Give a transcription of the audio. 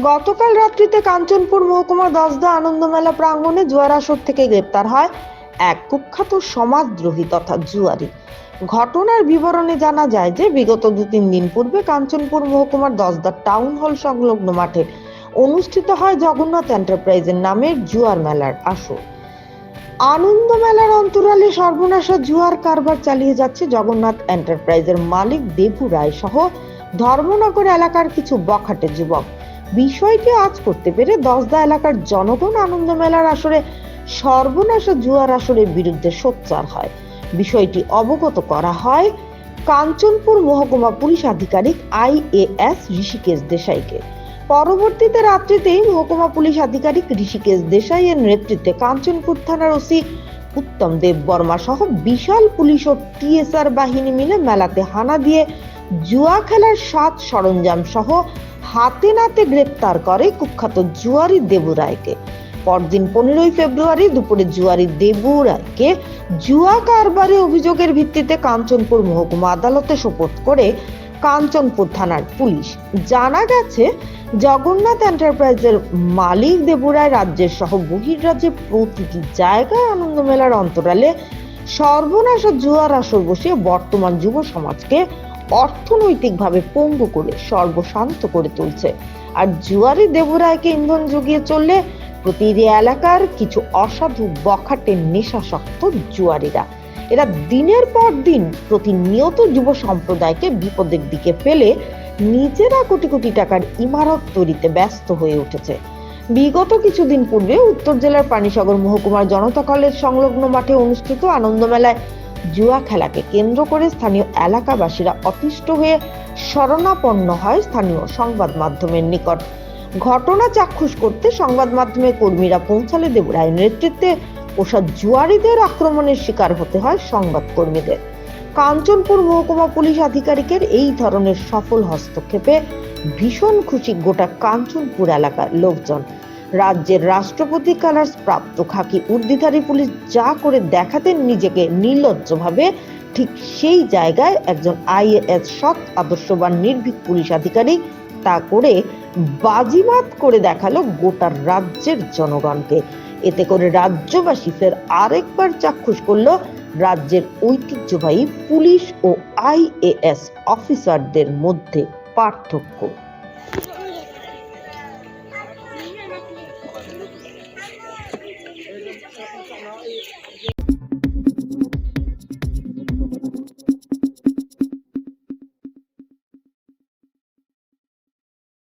গতকাল রাত্রিতে কাঞ্চনপুর মহকুমার দশদা আনন্দমেলা প্রাঙ্গণে জুয়ার আসর থেকে গ্রেপ্তার হয় এক কুখ্যাত সমাজদ্রোহী তথা জুয়ারি। ঘটনার বিবরণে জানা যায় যে বিগত 2-3 দিন পূর্বে কাঞ্চনপুর মহকুমার দশদা টাউন হল সংলগ্ন মাঠে অনুষ্ঠিত হয় জগন্নাথ এন্টারপ্রাইজের নামের জুয়ার মেলার আসর। আনন্দ মেলার অন্তরালে সর্বনাশা জুয়ার কারবার চালিয়ে যাচ্ছে জগন্নাথ এন্টারপ্রাইজের মালিক দেবু রায় সহ ধর্মনগর এলাকার কিছু বখাটে যুবক। বিষয়টি আজ করতে পেরে দশদা এলাকার জনগণ আনন্দ মেলার আসরে সর্বনাশা জুয়ার আসরের বিরুদ্ধে সোচ্চার হয়। বিষয়টি অবগত করা হয় কাঞ্চনপুর মহকুমা পুলিশ আধিকারিক IAS ঋষিকেশ দেশাইকে। পরবর্তীতে রাত্রিতেই মহকুমা পুলিশ আধিকারিক ঋষিকেশ দেশাই এর নেতৃত্বে কাঞ্চনপুর থানার ওসি উত্তম দেব বর্মা সহ বিশাল পুলিশ ও TSR বাহিনী মিলে মেলাতে হানা দিয়ে জুয়া খেলার 7 সরঞ্জাম সহ হাতে নাতে গ্রেপ্তার করে কুখ্যাত জুয়ারি দেবু রায়কে। পরদিন 15 ফেব্রুয়ারি দুপুরে জুয়ারি দেবু রায়কে জুয়া কারবারে অভিযোগের ভিত্তিতে কাঞ্চনপুর মহকুমা আদালতে সোপর্দ করে কাঞ্চনপুর থানার পুলিশ। জানা গেছে জগন্নাথ এন্টারপ্রাইজের মালিক দেবু রায় রাজ্যের সহ বহির্রাজ্যে প্রতিটি জায়গায় আনন্দ মেলার অন্তরালে সর্বনাশা জুয়ার আসর বসিয়ে বর্তমান যুব সমাজকে অর্থনৈতিকভাবে পঙ্গু করে সর্বশান্ত করে তুলছে। আর জুয়ারি দেবু রায়কে ইন্ধন জুগিয়ে চললে প্রতিটি এলাকার কিছু অসাধু বখাটে নেশাসক্ত জুয়ারিরা এরা দিনের পর দিন প্রতিনিয়ত যুব সম্প্রদায়কে বিপদের দিকে ফেলে নিজেরা কোটি কোটি টাকার ইমারত তৈরিতে ব্যস্ত হয়ে উঠেছে। বিগত কিছুদিন পূর্বে উত্তর জেলার পানিসাগর মহকুমার জনতা কলেজ সংলগ্ন মাঠে অনুষ্ঠিত আনন্দ মেলায় জুয়া খেলাকে কেন্দ্র করে স্থানীয় এলাকাবাসীরা অতিষ্ঠ হয়ে শরণাপন্ন হয় স্থানীয় সংবাদ মাধ্যমের নিকট। ঘটনা চাক্ষুষ করতে সংবাদ মাধ্যমের কর্মীরা পৌঁছালে দেবু রায়ের নেতৃত্বে ওসব জুয়ারিদের আক্রমণের শিকার হতে হয় সংবাদ কর্মীদের। কাঞ্চনপুর মহকুমা পুলিশ আধিকারিকের এই ধরনের সফল হস্তক্ষেপে ভীষণ খুশি গোটা কাঞ্চনপুর এলাকার লোকজন। রাজ্যের রাষ্ট্রপতি কালার্স প্রাপ্ত খাকি উর্দিধারী পুলিশ যা করে দেখাতেন নিজেকে নির্লজ্জভাবে, ঠিক সেই জায়গায় একজন IAS সৎ আদর্শবান নির্ভীক পুলিশ আধিকারিক তা করে বাজিমাত করে দেখালো গোটা রাজ্যের জনগণকে। এতে করে রাজ্যবাসী ফের আরেকবার চাক্ষুষ করলো রাজ্যের ঐতিহ্যবাহী পুলিশ ও IAS অফিসারদের মধ্যে পার্থক্য।